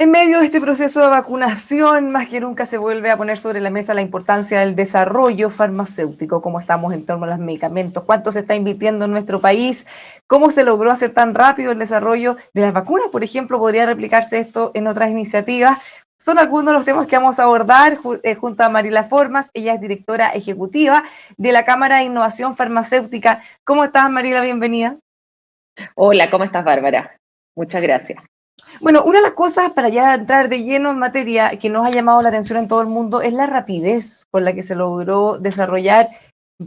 En medio de este proceso de vacunación, más que nunca se vuelve a poner sobre la mesa la importancia del desarrollo farmacéutico, cómo estamos en torno a los medicamentos, cuánto se está invirtiendo en nuestro país, cómo se logró hacer tan rápido el desarrollo de las vacunas, por ejemplo, podría replicarse esto en otras iniciativas. Son algunos de los temas que vamos a abordar junto a Mariela Formas. Ella es directora ejecutiva de la Cámara de Innovación Farmacéutica. ¿Cómo estás, Mariela? Bienvenida. Hola, ¿cómo estás, Bárbara? Muchas gracias. Bueno, una de las cosas para ya entrar de lleno en materia que nos ha llamado la atención en todo el mundo es la rapidez con la que se logró desarrollar,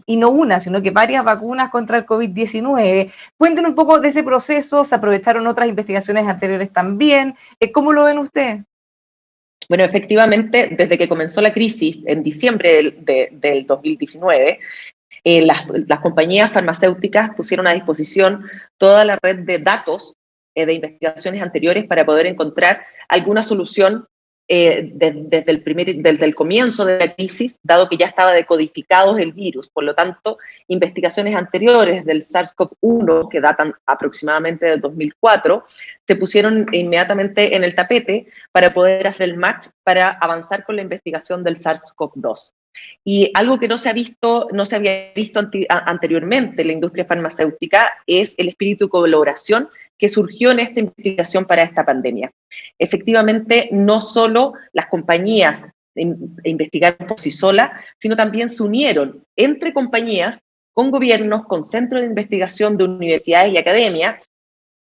y no una, sino que varias vacunas contra el COVID-19. Cuéntenos un poco de ese proceso, se aprovecharon otras investigaciones anteriores también. ¿Cómo lo ven ustedes? Bueno, efectivamente, desde que comenzó la crisis en diciembre del 2019, las compañías farmacéuticas pusieron a disposición toda la red de datos de investigaciones anteriores para poder encontrar alguna solución desde el comienzo de la crisis, dado que ya estaba decodificado el virus. Por lo tanto, investigaciones anteriores del SARS-CoV-1, que datan aproximadamente del 2004, se pusieron inmediatamente en el tapete para poder hacer el match para avanzar con la investigación del SARS-CoV-2. Y algo que no se había visto anteriormente en la industria farmacéutica es el espíritu de colaboración que surgió en esta investigación para esta pandemia. Efectivamente, no solo las compañías investigaron por sí solas, sino también se unieron entre compañías, con gobiernos, con centros de investigación de universidades y academias,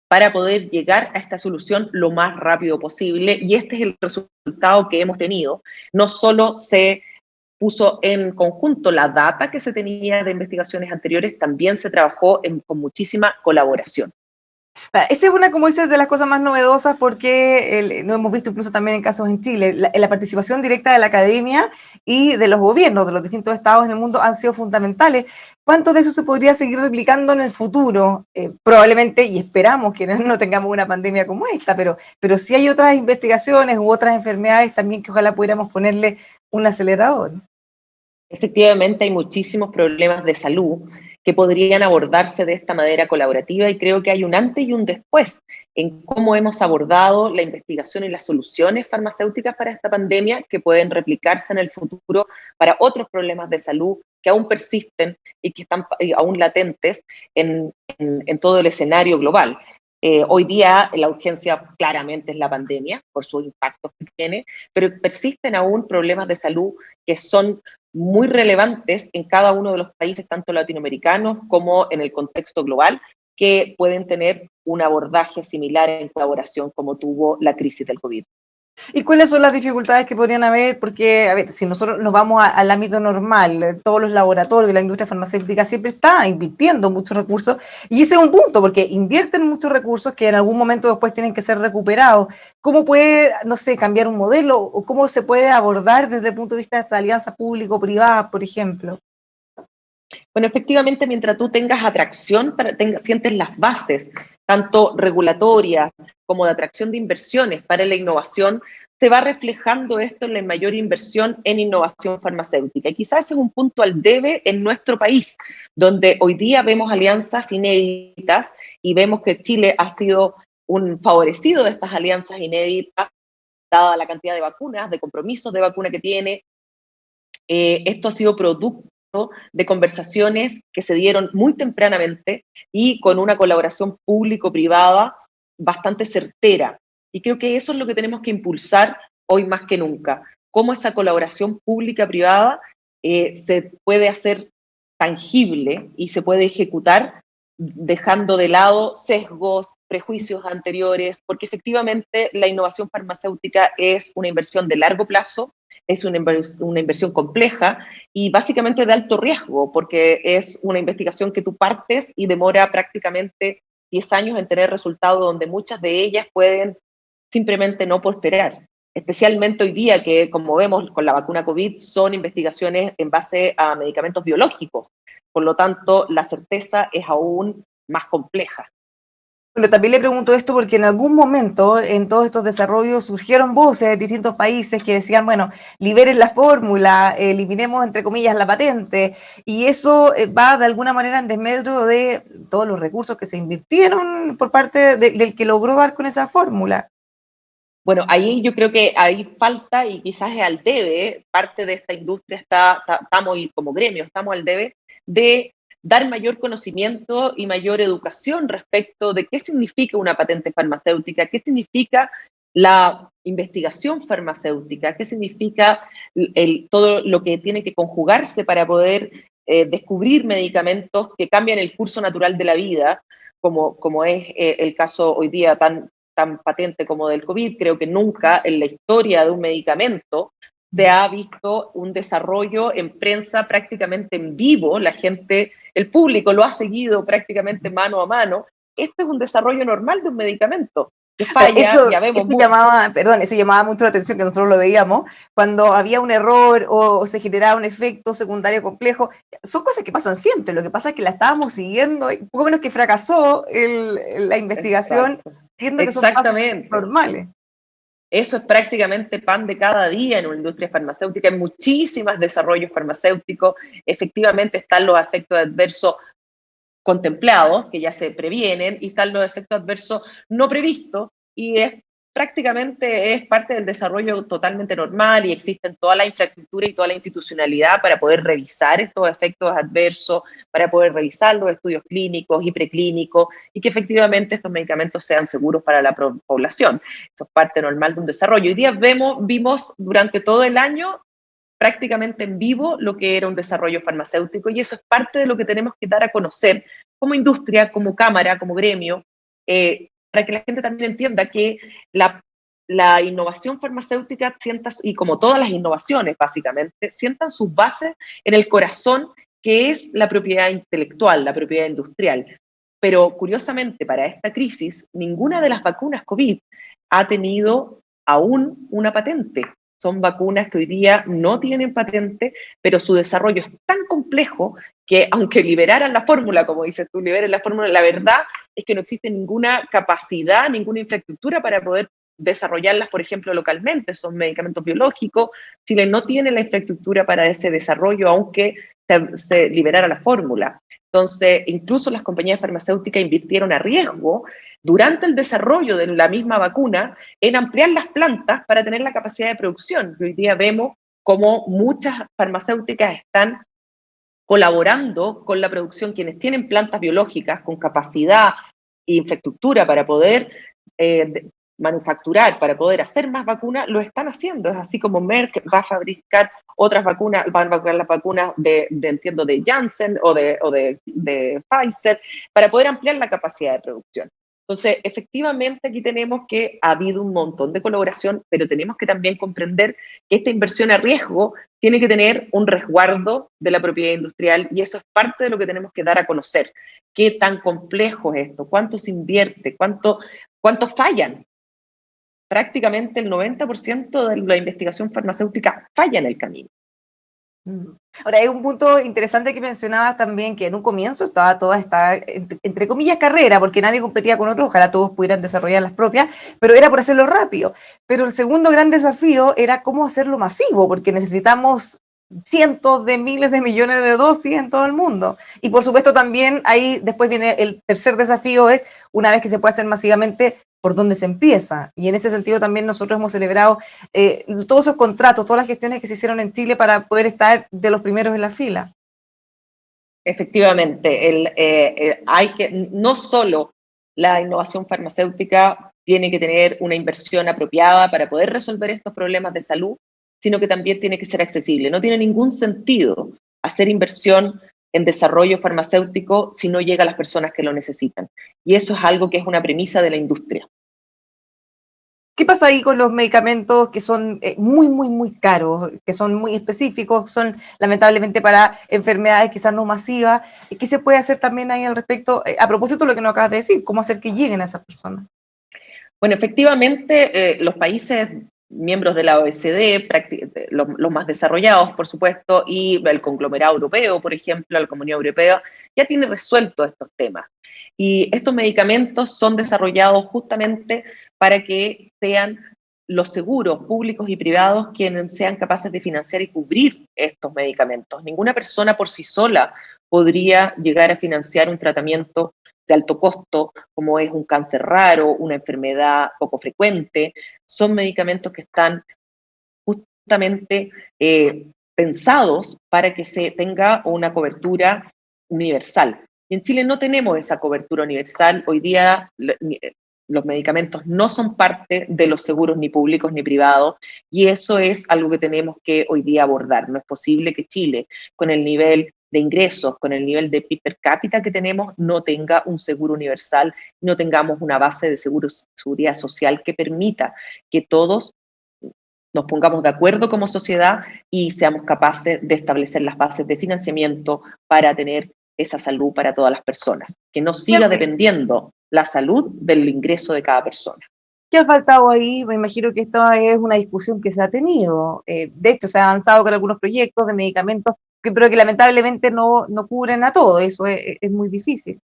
para poder llegar a esta solución lo más rápido posible. Y este es el resultado que hemos tenido. No solo se puso en conjunto la data que se tenía de investigaciones anteriores, también se trabajó con muchísima colaboración. Esa es una, como dices, de las cosas más novedosas porque lo hemos visto incluso también en casos en Chile. La participación directa de la academia y de los gobiernos de los distintos estados en el mundo han sido fundamentales. ¿Cuánto de eso se podría seguir replicando en el futuro? Probablemente, y esperamos que no tengamos una pandemia como esta, pero sí hay otras investigaciones u otras enfermedades también que ojalá pudiéramos ponerle un acelerador. Efectivamente, hay muchísimos problemas de salud que podrían abordarse de esta manera colaborativa, y creo que hay un antes y un después en cómo hemos abordado la investigación y las soluciones farmacéuticas para esta pandemia, que pueden replicarse en el futuro para otros problemas de salud que aún persisten y que están aún latentes en todo el escenario global. Hoy día la urgencia claramente es la pandemia por sus impactos que tiene, pero persisten aún problemas de salud que son muy relevantes en cada uno de los países, tanto latinoamericanos como en el contexto global, que pueden tener un abordaje similar en colaboración como tuvo la crisis del COVID. ¿Y cuáles son las dificultades que podrían haber? Porque, a ver, si nosotros nos vamos al ámbito normal, todos los laboratorios, la industria farmacéutica siempre está invirtiendo muchos recursos, y ese es un punto, porque invierten muchos recursos que en algún momento después tienen que ser recuperados. ¿Cómo puede, no sé, cambiar un modelo, o cómo se puede abordar desde el punto de vista de esta alianza público-privada, por ejemplo? Bueno, efectivamente, mientras tú tengas atracción, sientes las bases, tanto regulatorias como de atracción de inversiones para la innovación, se va reflejando esto en la mayor inversión en innovación farmacéutica. Y quizás ese es un punto al debe en nuestro país, donde hoy día vemos alianzas inéditas y vemos que Chile ha sido un favorecido de estas alianzas inéditas, dada la cantidad de vacunas, de compromisos de vacuna que tiene. Esto ha sido producto de conversaciones que se dieron muy tempranamente y con una colaboración público-privada bastante certera. Y creo que eso es lo que tenemos que impulsar hoy más que nunca. Cómo esa colaboración pública-privada se puede hacer tangible y se puede ejecutar dejando de lado sesgos, prejuicios anteriores, porque efectivamente la innovación farmacéutica es una inversión de largo plazo, es una inversión compleja y básicamente de alto riesgo, porque es una investigación que tú partes y demora prácticamente 10 años en tener resultados, donde muchas de ellas pueden simplemente no prosperar. Especialmente hoy día que, como vemos con la vacuna COVID, son investigaciones en base a medicamentos biológicos. Por lo tanto, la certeza es aún más compleja. Bueno, también le pregunto esto porque en algún momento en todos estos desarrollos surgieron voces de distintos países que decían, bueno, liberen la fórmula, eliminemos entre comillas la patente, y eso va de alguna manera en desmedro de todos los recursos que se invirtieron por parte del que logró dar con esa fórmula. Bueno, ahí yo creo que ahí falta, y quizás es al debe, parte de esta industria estamos, y como gremio, estamos al debe de dar mayor conocimiento y mayor educación respecto de qué significa una patente farmacéutica, qué significa la investigación farmacéutica, qué significa todo lo que tiene que conjugarse para poder descubrir medicamentos que cambian el curso natural de la vida, como es el caso hoy día tan patente como del COVID. Creo que nunca en la historia de un medicamento se ha visto un desarrollo en prensa prácticamente en vivo. La gente, el público lo ha seguido prácticamente mano a mano. Este es un desarrollo normal de un medicamento que falla, ya vemos. Eso llamaba mucho la atención, que nosotros lo veíamos, cuando había un error o se generaba un efecto secundario complejo. Son cosas que pasan siempre, lo que pasa es que la estábamos siguiendo, y poco menos que fracasó la investigación, siendo que son pasos normales. Eso es prácticamente pan de cada día en una industria farmacéutica. Hay muchísimos desarrollos farmacéuticos. Efectivamente están los efectos adversos contemplados, que ya se previenen, y están los efectos adversos no previstos, y prácticamente es parte del desarrollo totalmente normal, y existen toda la infraestructura y toda la institucionalidad para poder revisar estos efectos adversos, para poder revisar los estudios clínicos y preclínicos, y que efectivamente estos medicamentos sean seguros para la población. Eso es parte normal de un desarrollo. Hoy día vimos durante todo el año prácticamente en vivo lo que era un desarrollo farmacéutico, y eso es parte de lo que tenemos que dar a conocer como industria, como cámara, como gremio, para que la gente también entienda que la innovación farmacéutica y como todas las innovaciones básicamente, sientan sus bases en el corazón, que es la propiedad intelectual, la propiedad industrial. Pero curiosamente, para esta crisis, ninguna de las vacunas COVID ha tenido aún una patente. Son vacunas que hoy día no tienen patente, pero su desarrollo es tan complejo que, aunque liberaran la fórmula, como dices tú, liberen la fórmula, la verdad es que no existe ninguna capacidad, ninguna infraestructura para poder desarrollarlas, por ejemplo, localmente. Son medicamentos biológicos. Chile no tiene la infraestructura para ese desarrollo, aunque se liberara la fórmula. Entonces, incluso las compañías farmacéuticas invirtieron a riesgo durante el desarrollo de la misma vacuna en ampliar las plantas para tener la capacidad de producción. Hoy día vemos cómo muchas farmacéuticas están colaborando con la producción, quienes tienen plantas biológicas con capacidad e infraestructura para poder manufacturar, para poder hacer más vacunas, lo están haciendo. Es así como Merck va a fabricar otras vacunas, van a fabricar las vacunas entiendo, de Janssen o de Pfizer, para poder ampliar la capacidad de producción. Entonces, efectivamente, aquí tenemos que ha habido un montón de colaboración, pero tenemos que también comprender que esta inversión a riesgo tiene que tener un resguardo de la propiedad industrial, y eso es parte de lo que tenemos que dar a conocer. ¿Qué tan complejo es esto? ¿Cuánto se invierte? ¿Cuánto fallan? Prácticamente el 90% de la investigación farmacéutica falla en el camino. Ahora, hay un punto interesante que mencionabas también, que en un comienzo estaba toda esta, entre comillas, carrera, porque nadie competía con otros, ojalá todos pudieran desarrollar las propias, pero era por hacerlo rápido. Pero el segundo gran desafío era cómo hacerlo masivo, porque necesitamos cientos de miles de millones de dosis en todo el mundo. Y por supuesto también ahí después viene el tercer desafío, es una vez que se puede hacer masivamente, por dónde se empieza. Y en ese sentido también nosotros hemos celebrado todos esos contratos, todas las gestiones que se hicieron en Chile para poder estar de los primeros en la fila. Efectivamente, hay que, no solo la innovación farmacéutica tiene que tener una inversión apropiada para poder resolver estos problemas de salud, sino que también tiene que ser accesible. No tiene ningún sentido hacer inversión en desarrollo farmacéutico si no llega a las personas que lo necesitan. Y eso es algo que es una premisa de la industria. ¿Qué pasa ahí con los medicamentos que son muy caros, que son muy específicos, son lamentablemente para enfermedades quizás no masivas? ¿Qué se puede hacer también ahí al respecto? A propósito de lo que nos acabas de decir, ¿cómo hacer que lleguen a esas personas? Bueno, efectivamente, los países miembros de la OECD, los más desarrollados, por supuesto, y el conglomerado europeo, por ejemplo, la Comunidad Europea, ya tiene resuelto estos temas. Y estos medicamentos son desarrollados justamente para que sean los seguros públicos y privados quienes sean capaces de financiar y cubrir estos medicamentos. Ninguna persona por sí sola podría llegar a financiar un tratamiento de alto costo, como es un cáncer raro, una enfermedad poco frecuente, son medicamentos que están justamente pensados para que se tenga una cobertura universal. Y en Chile no tenemos esa cobertura universal. Hoy día los medicamentos no son parte de los seguros ni públicos ni privados, y eso es algo que tenemos que hoy día abordar. No es posible que Chile, con el nivel de ingresos, con el nivel de PIB per cápita que tenemos, no tenga un seguro universal, no tengamos una base de seguridad social que permita que todos nos pongamos de acuerdo como sociedad y seamos capaces de establecer las bases de financiamiento para tener esa salud para todas las personas, que no siga dependiendo la salud del ingreso de cada persona. ¿Qué ha faltado ahí? Me imagino que esta es una discusión que se ha tenido. De hecho, se ha avanzado con algunos proyectos de medicamentos, pero que lamentablemente no cubren a todo. Eso es muy difícil.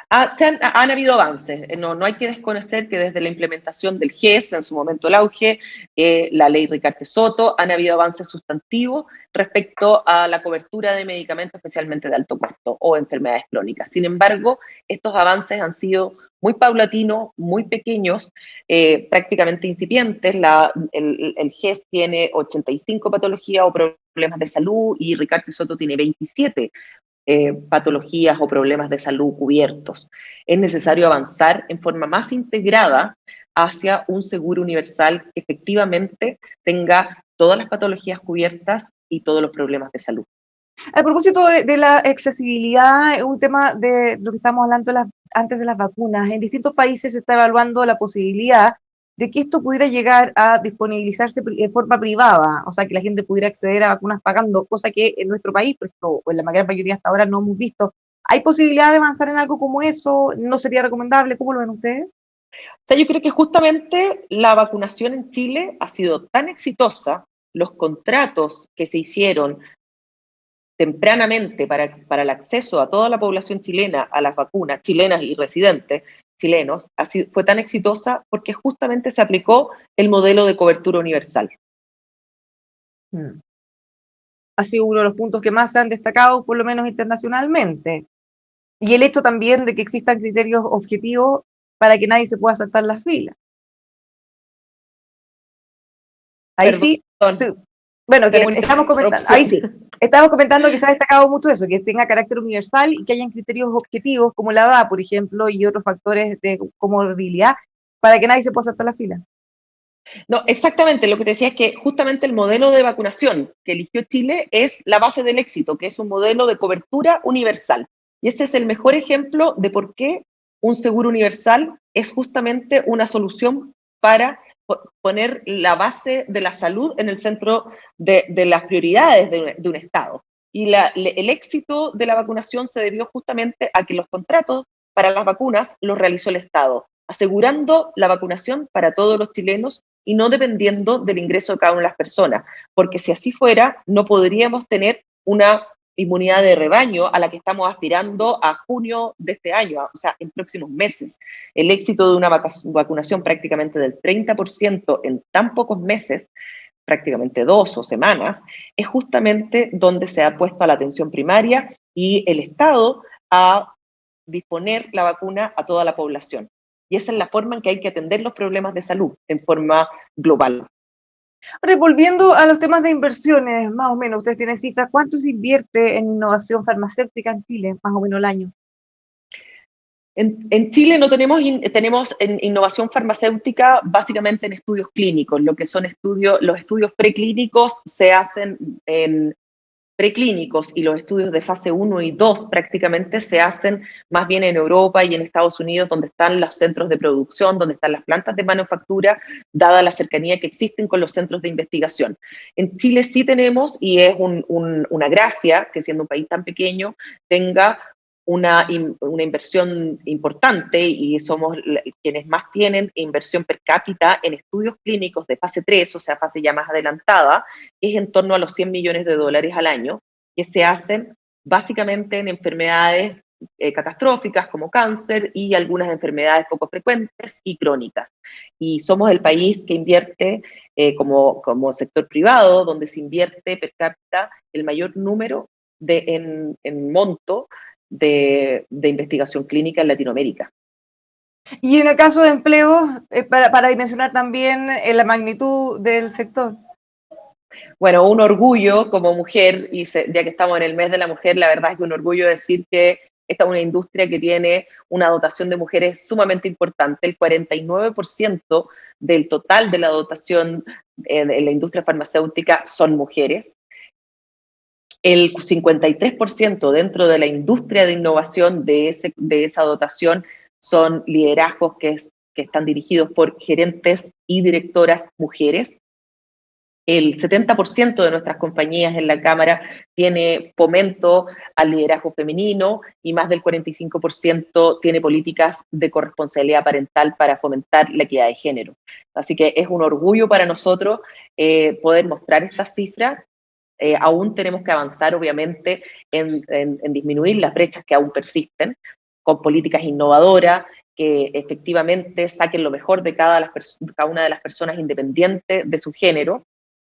Han habido avances, no hay que desconocer que desde la implementación del GES, en su momento el auge, la ley Ricardo Soto, han habido avances sustantivos respecto a la cobertura de medicamentos, especialmente de alto costo o enfermedades crónicas. Sin embargo, estos avances han sido muy paulatinos, muy pequeños, prácticamente incipientes. El GES tiene 85 patologías o problemas de salud y Ricardo Soto tiene 27 patologías o problemas de salud cubiertos. Es necesario avanzar en forma más integrada hacia un seguro universal que efectivamente tenga todas las patologías cubiertas y todos los problemas de salud. A propósito de la accesibilidad, un tema de lo que estamos hablando antes de las vacunas. En distintos países se está evaluando la posibilidad de que esto pudiera llegar a disponibilizarse en forma privada, o sea, que la gente pudiera acceder a vacunas pagando, cosa que en nuestro país, por ejemplo, o en la gran mayoría hasta ahora no hemos visto. ¿Hay posibilidad de avanzar en algo como eso? ¿No sería recomendable? ¿Cómo lo ven ustedes? O sea, yo creo que justamente la vacunación en Chile ha sido tan exitosa, los contratos que se hicieron tempranamente para el acceso a toda la población chilena a las vacunas, chilenas y residentes chilenos, fue tan exitosa porque justamente se aplicó el modelo de cobertura universal. Ha sido uno de los puntos que más se han destacado, por lo menos internacionalmente. Y el hecho también de que existan criterios objetivos para que nadie se pueda saltar las filas. Ahí sí, bueno, que estamos comentando, ahí sí, estamos comentando que se ha destacado mucho eso, que tenga carácter universal y que hayan criterios objetivos como la edad, por ejemplo, y otros factores de comorbilidad para que nadie se pueda saltar la fila. No, exactamente, lo que te decía es que justamente el modelo de vacunación que eligió Chile es la base del éxito, que es un modelo de cobertura universal. Y ese es el mejor ejemplo de por qué un seguro universal es justamente una solución para poner la base de la salud en el centro de las prioridades de un Estado. Y el éxito de la vacunación se debió justamente a que los contratos para las vacunas los realizó el Estado, asegurando la vacunación para todos los chilenos y no dependiendo del ingreso de cada una de las personas, porque si así fuera, no podríamos tener una inmunidad de rebaño a la que estamos aspirando a junio de este año, o sea, en próximos meses. El éxito de una vacunación prácticamente del 30% en tan pocos meses, prácticamente 2 o semanas, es justamente donde se ha puesto a la atención primaria y el Estado a disponer la vacuna a toda la población. Y esa es la forma en que hay que atender los problemas de salud en forma global. Ahora, volviendo a los temas de inversiones, más o menos, ustedes tienen cifras, ¿cuánto se invierte en innovación farmacéutica en Chile, más o menos el año? En Chile no tenemos en innovación farmacéutica básicamente en estudios clínicos, lo que son los estudios preclínicos se hacen en preclínicos y los estudios de fase 1 y 2 prácticamente se hacen más bien en Europa y en Estados Unidos, donde están los centros de producción, donde están las plantas de manufactura, dada la cercanía que existen con los centros de investigación. En Chile sí tenemos, y es una gracia, que siendo un país tan pequeño, tenga una inversión importante y somos quienes más tienen inversión per cápita en estudios clínicos de fase 3, o sea, fase ya más adelantada, es en torno a los $100 millones al año, que se hacen básicamente en enfermedades catastróficas como cáncer y algunas enfermedades poco frecuentes y crónicas. Y somos el país que invierte como sector privado, donde se invierte per cápita el mayor número en monto de investigación clínica en Latinoamérica. Y en el caso de empleo, para dimensionar también la magnitud del sector. Bueno, un orgullo como mujer, y ya que estamos en el mes de la mujer, la verdad es que un orgullo decir que esta es una industria que tiene una dotación de mujeres sumamente importante. El 49% del total de la dotación en la industria farmacéutica son mujeres. El 53% dentro de la industria de innovación de esa dotación son liderazgos que están dirigidos por gerentes y directoras mujeres. El 70% de nuestras compañías en la Cámara tiene fomento al liderazgo femenino y más del 45% tiene políticas de corresponsabilidad parental para fomentar la equidad de género. Así que es un orgullo para nosotros poder mostrar estas cifras. Aún tenemos que avanzar, obviamente, en disminuir las brechas que aún persisten, con políticas innovadoras que efectivamente saquen lo mejor de cada una de las personas independientes de su género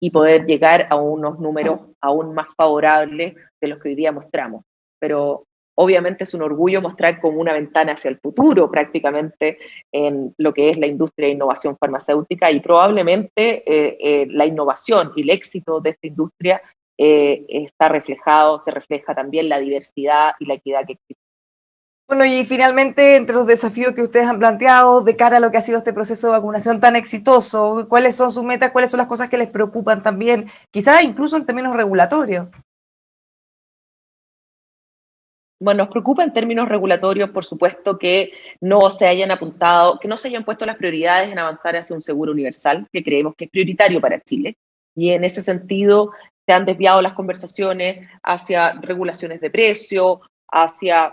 y poder llegar a unos números aún más favorables de los que hoy día mostramos. Pero obviamente es un orgullo mostrar como una ventana hacia el futuro prácticamente en lo que es la industria de innovación farmacéutica y probablemente la innovación y el éxito de esta industria se refleja también la diversidad y la equidad que existe. Bueno, y finalmente, entre los desafíos que ustedes han planteado de cara a lo que ha sido este proceso de vacunación tan exitoso, ¿cuáles son sus metas? ¿Cuáles son las cosas que les preocupan también? Quizás incluso en términos regulatorios. Bueno, nos preocupa en términos regulatorios, por supuesto, que no se hayan apuntado, que no se hayan puesto las prioridades en avanzar hacia un seguro universal, que creemos que es prioritario para Chile. Y en ese sentido se han desviado las conversaciones hacia regulaciones de precio, hacia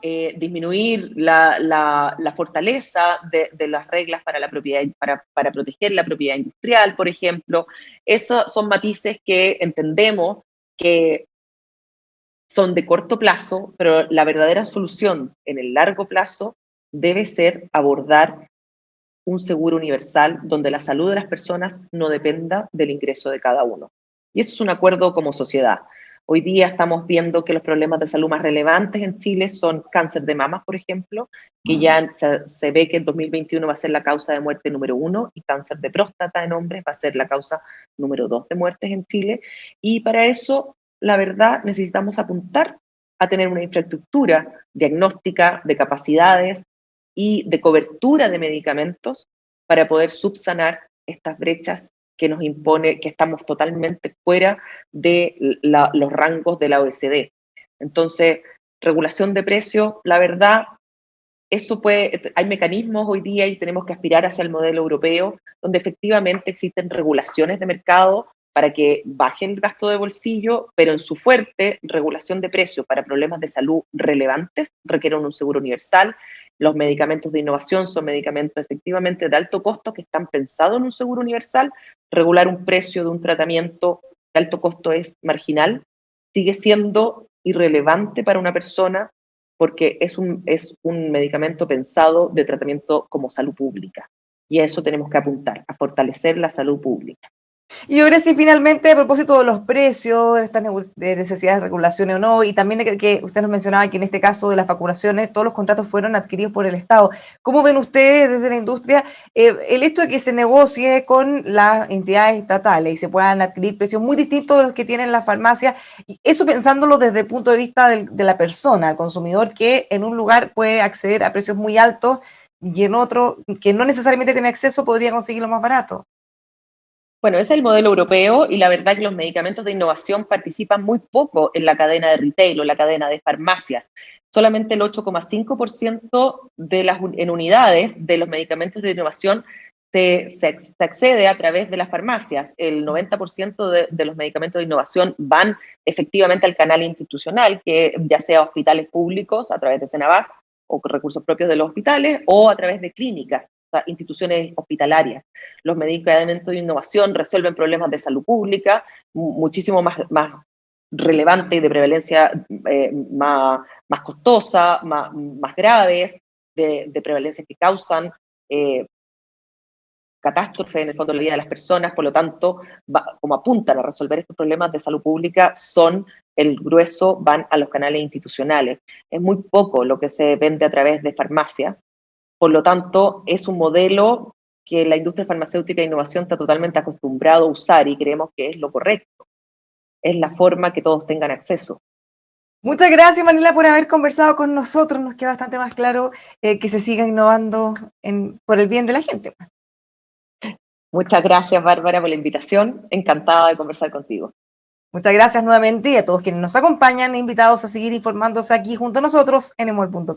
disminuir la fortaleza de las reglas para la propiedad, para proteger la propiedad industrial, por ejemplo. Esos son matices que entendemos que son de corto plazo, pero la verdadera solución en el largo plazo debe ser abordar un seguro universal donde la salud de las personas no dependa del ingreso de cada uno. Y eso es un acuerdo como sociedad. Hoy día estamos viendo que los problemas de salud más relevantes en Chile son cáncer de mamas, por ejemplo, que ya se ve que en 2021 va a ser la causa de muerte número 1 y cáncer de próstata en hombres va a ser la causa número 2 de muertes en Chile. Y para eso, la verdad, necesitamos apuntar a tener una infraestructura diagnóstica de capacidades y de cobertura de medicamentos para poder subsanar estas brechas que nos impone, que estamos totalmente fuera de los rangos de la OECD. Entonces, regulación de precios, la verdad, hay mecanismos hoy día y tenemos que aspirar hacia el modelo europeo, donde efectivamente existen regulaciones de mercado para que bajen el gasto de bolsillo, pero en su fuerte regulación de precios para problemas de salud relevantes requieren un seguro universal. Los medicamentos de innovación son medicamentos efectivamente de alto costo que están pensados en un seguro universal. Regular un precio de un tratamiento de alto costo es marginal, sigue siendo irrelevante para una persona porque es un medicamento pensado de tratamiento como salud pública. Y a eso tenemos que apuntar, a fortalecer la salud pública. Y ahora sí, finalmente, a propósito de los precios, de estas de necesidades de regulaciones o no, y también de que usted nos mencionaba que en este caso de las vacunaciones, todos los contratos fueron adquiridos por el Estado. ¿Cómo ven ustedes desde la industria el hecho de que se negocie con las entidades estatales y se puedan adquirir precios muy distintos de los que tienen las farmacias? Y eso pensándolo desde el punto de vista de la persona, el consumidor, que en un lugar puede acceder a precios muy altos y en otro, que no necesariamente tiene acceso, podría conseguirlo más barato. Bueno, ese es el modelo europeo y la verdad es que los medicamentos de innovación participan muy poco en la cadena de retail o la cadena de farmacias. Solamente el 8,5% en unidades de los medicamentos de innovación se accede a través de las farmacias. El 90% de los medicamentos de innovación van efectivamente al canal institucional, que ya sea hospitales públicos a través de Senabas o con recursos propios de los hospitales o a través de clínicas, o sea, instituciones hospitalarias. Los medicamentos de innovación resuelven problemas de salud pública muchísimo más relevantes, de prevalencia más costosa, más graves, de prevalencias que causan catástrofe en el fondo de la vida de las personas. Por lo tanto, como apuntan a resolver estos problemas de salud pública, son el grueso van a los canales institucionales. Es muy poco lo que se vende a través de farmacias. Por lo tanto, es un modelo que la industria farmacéutica de innovación está totalmente acostumbrado a usar y creemos que es lo correcto. Es la forma que todos tengan acceso. Muchas gracias, Manila, por haber conversado con nosotros. Nos queda bastante más claro que se siga innovando por el bien de la gente. Muchas gracias, Bárbara, por la invitación. Encantada de conversar contigo. Muchas gracias nuevamente y a todos quienes nos acompañan, invitados a seguir informándose aquí junto a nosotros en emol.com.